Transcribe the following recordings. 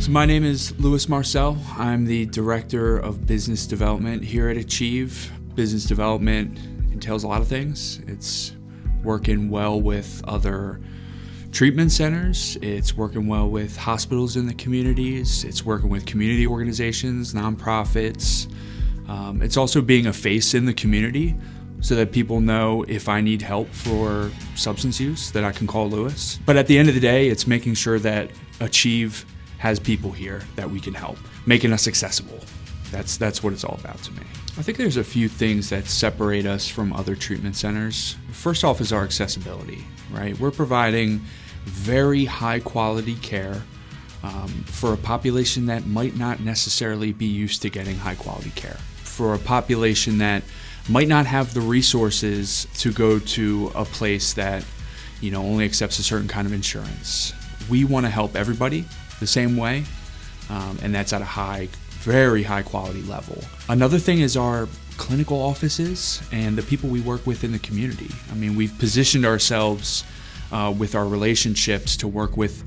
So my name is Louis Marcel. I'm the Director of Business Development here at Achieve. Business development entails a lot of things. It's working well with other treatment centers. It's working well with hospitals in the communities. It's working with community organizations, nonprofits. It's also being a face in the community so that people know if I need help for substance use that I can call Louis. But at the end of the day, it's making sure that Achieve has people here that we can help, making us accessible. That's what it's all about to me. I think there's a few things that separate us from other treatment centers. First off is our accessibility, right? We're providing very high quality care for a population that might not necessarily be used to getting high quality care. For a population that might not have the resources to go to a place that, only accepts a certain kind of insurance. We want to help everybody the same way, and that's at a very high quality level. Another thing is our clinical offices and the people we work with in the community. I mean, we've positioned ourselves with our relationships to work with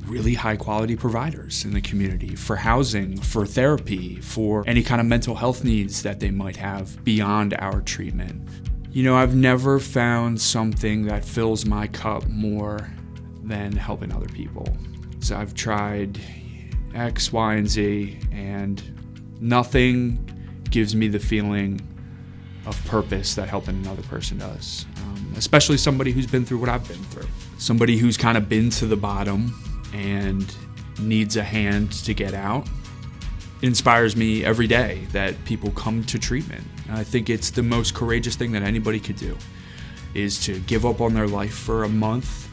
really high quality providers in the community for housing, for therapy, for any kind of mental health needs that they might have beyond our treatment. I've never found something that fills my cup more than helping other people. So I've tried X, Y, and Z, and nothing gives me the feeling of purpose that helping another person does. Especially somebody who's been through what I've been through. Somebody who's kind of been to the bottom and needs a hand to get out. It inspires me every day that people come to treatment. I think it's the most courageous thing that anybody could do, is to give up on their life for a month,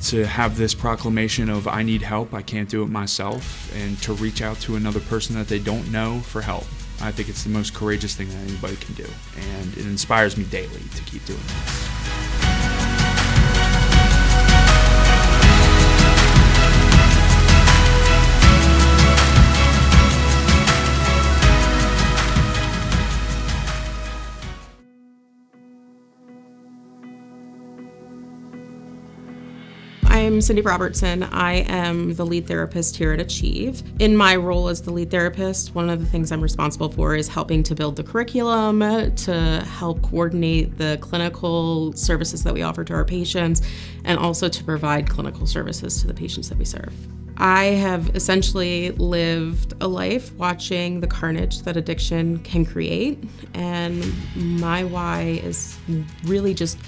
to have this proclamation of I need help, I can't do it myself, and to reach out to another person that they don't know for help. I think it's the most courageous thing that anybody can do, and it inspires me daily to keep doing this. I'm Cindy Robertson. I am the lead therapist here at Achieve. In my role as the lead therapist, one of the things I'm responsible for is helping to build the curriculum, to help coordinate the clinical services that we offer to our patients, and also to provide clinical services to the patients that we serve. I have essentially lived a life watching the carnage that addiction can create, and my why is really just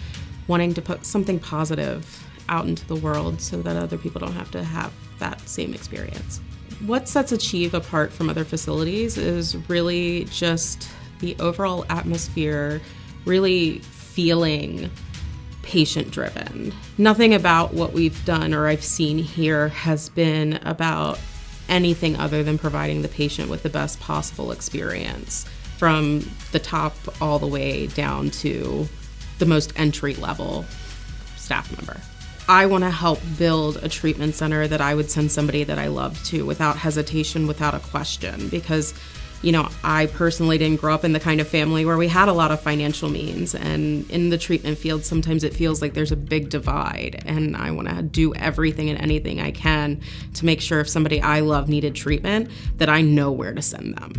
wanting to put something positive out into the world so that other people don't have to have that same experience. What sets Achieve apart from other facilities is really just the overall atmosphere, really feeling patient-driven. Nothing about what we've done or I've seen here has been about anything other than providing the patient with the best possible experience, from the top all the way down to the most entry-level staff member. I want to help build a treatment center that I would send somebody that I love to without hesitation, without a question, because I personally didn't grow up in the kind of family where we had a lot of financial means, and in the treatment field sometimes it feels like there's a big divide, and I want to do everything and anything I can to make sure if somebody I love needed treatment that I know where to send them.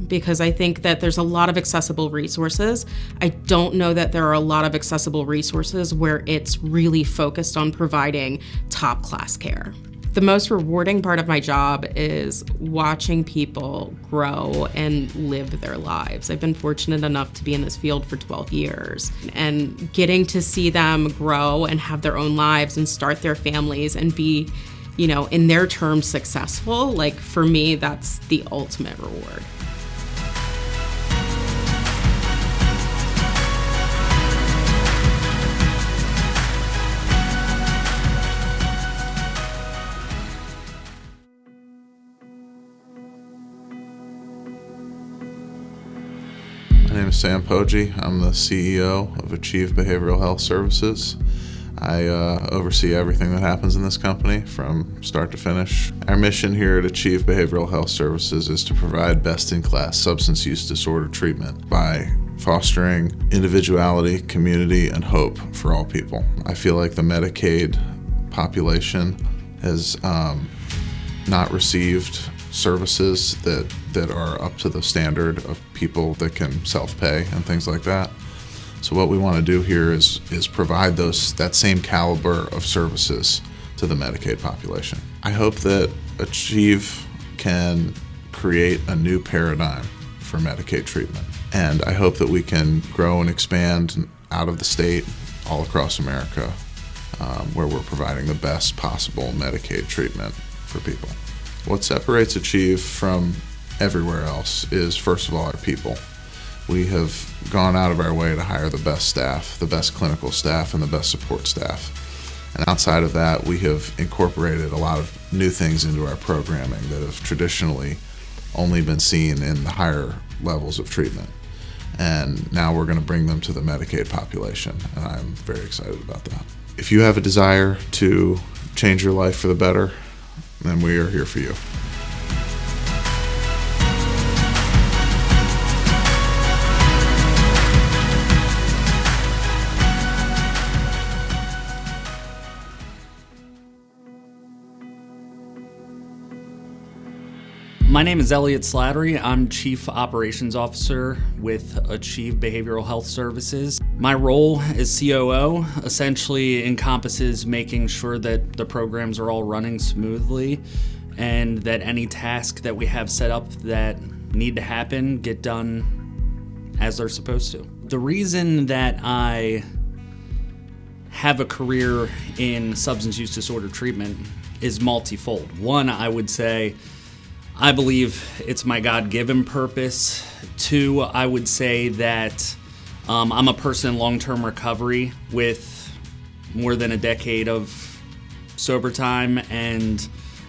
Because I think that there's a lot of accessible resources. I don't know that there are a lot of accessible resources where it's really focused on providing top-class care. The most rewarding part of my job is watching people grow and live their lives. I've been fortunate enough to be in this field for 12 years, and getting to see them grow and have their own lives and start their families and be, in their terms successful, for me, that's the ultimate reward. My name is Sam Poggi. I'm the CEO of Achieve Behavioral Health Services. I oversee everything that happens in this company from start to finish. Our mission here at Achieve Behavioral Health Services is to provide best-in-class substance use disorder treatment by fostering individuality, community, and hope for all people. I feel like the Medicaid population has not received services that are up to the standard of people that can self-pay and things like that. So what we want to do here is provide that same caliber of services to the Medicaid population. I hope that Achieve can create a new paradigm for Medicaid treatment. And I hope that we can grow and expand out of the state all across America, where we're providing the best possible Medicaid treatment for people. What separates Achieve from everywhere else is, first of all, our people. We have gone out of our way to hire the best staff, the best clinical staff, and the best support staff. And outside of that, we have incorporated a lot of new things into our programming that have traditionally only been seen in the higher levels of treatment. And now we're going to bring them to the Medicaid population, and I'm very excited about that. If you have a desire to change your life for the better, then we are here for you. My name is Elliot Slattery. I'm Chief Operations Officer with Achieve Behavioral Health Services. My role as COO essentially encompasses making sure that the programs are all running smoothly and that any task that we have set up that need to happen get done as they're supposed to. The reason that I have a career in substance use disorder treatment is multifold. One, I would say, I believe it's my God-given purpose. Two, I would say that I'm a person in long-term recovery with more than a decade of sober time. And,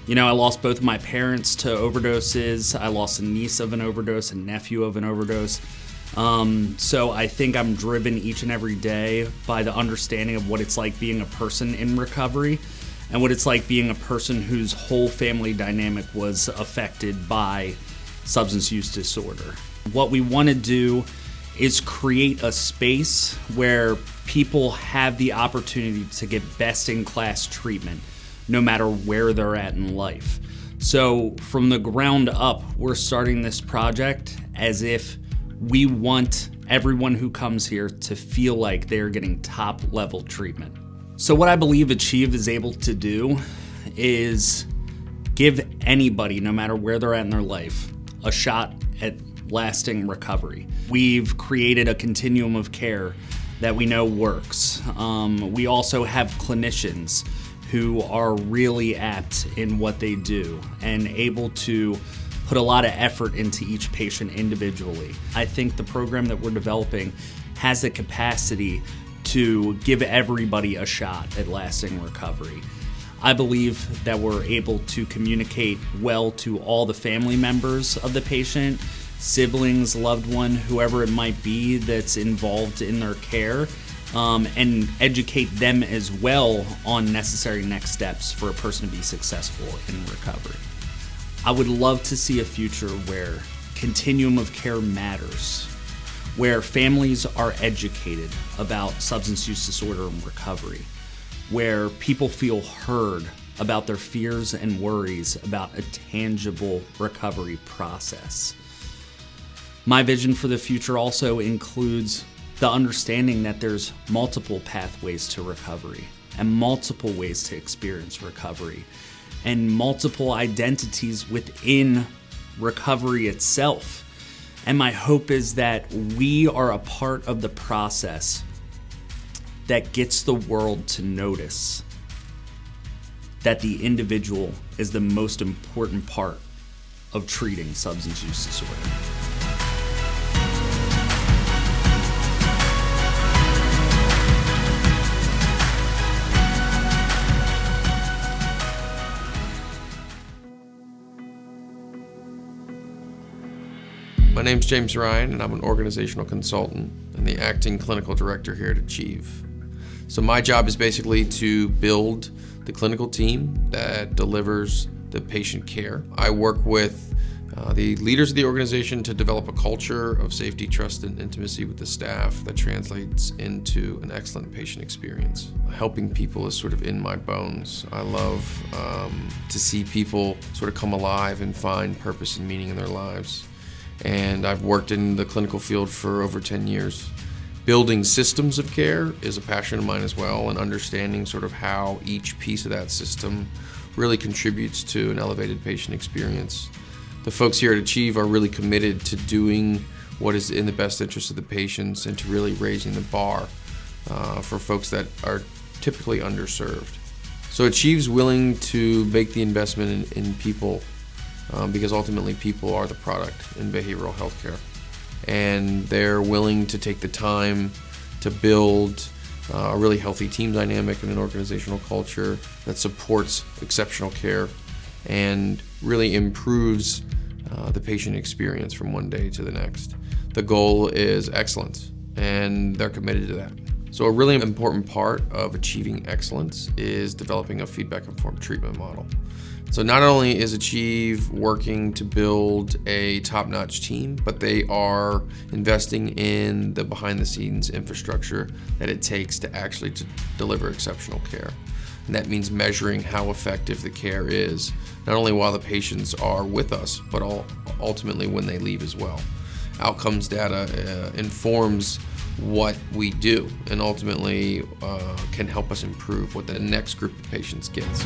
I lost both of my parents to overdoses. I lost a niece of an overdose, a nephew of an overdose. So I think I'm driven each and every day by the understanding of what it's like being a person in recovery and what it's like being a person whose whole family dynamic was affected by substance use disorder. What we want to do is create a space where people have the opportunity to get best-in-class treatment, no matter where they're at in life. So from the ground up, we're starting this project as if we want everyone who comes here to feel like they're getting top-level treatment. So what I believe Achieve is able to do is give anybody, no matter where they're at in their life, a shot at lasting recovery. We've created a continuum of care that we know works. We also have clinicians who are really apt in what they do and able to put a lot of effort into each patient individually. I think the program that we're developing has the capacity to give everybody a shot at lasting recovery. I believe that we're able to communicate well to all the family members of the patient, siblings, loved one, whoever it might be that's involved in their care, and educate them as well on necessary next steps for a person to be successful in recovery. I would love to see a future where continuum of care matters, where families are educated about substance use disorder and recovery, where people feel heard about their fears and worries about a tangible recovery process. My vision for the future also includes the understanding that there's multiple pathways to recovery and multiple ways to experience recovery and multiple identities within recovery itself. And my hope is that we are a part of the process that gets the world to notice that the individual is the most important part of treating substance use disorder. My name's James Ryan, and I'm an organizational consultant and the acting clinical director here at Achieve. So my job is basically to build the clinical team that delivers the patient care. I work with the leaders of the organization to develop a culture of safety, trust, and intimacy with the staff that translates into an excellent patient experience. Helping people is sort of in my bones. I love to see people sort of come alive and find purpose and meaning in their lives. And I've worked in the clinical field for over 10 years. Building systems of care is a passion of mine as well, and understanding sort of how each piece of that system really contributes to an elevated patient experience. The folks here at Achieve are really committed to doing what is in the best interest of the patients and to really raising the bar for folks that are typically underserved. So Achieve's willing to make the investment in people because ultimately people are the product in behavioral health care. And they're willing to take the time to build a really healthy team dynamic and an organizational culture that supports exceptional care and really improves the patient experience from one day to the next. The goal is excellence, and they're committed to that. So a really important part of achieving excellence is developing a feedback-informed treatment model. So not only is Achieve working to build a top-notch team, but they are investing in the behind-the-scenes infrastructure that it takes to actually deliver exceptional care. And that means measuring how effective the care is, not only while the patients are with us, but ultimately when they leave as well. Outcomes data informs what we do and ultimately can help us improve what the next group of patients gets.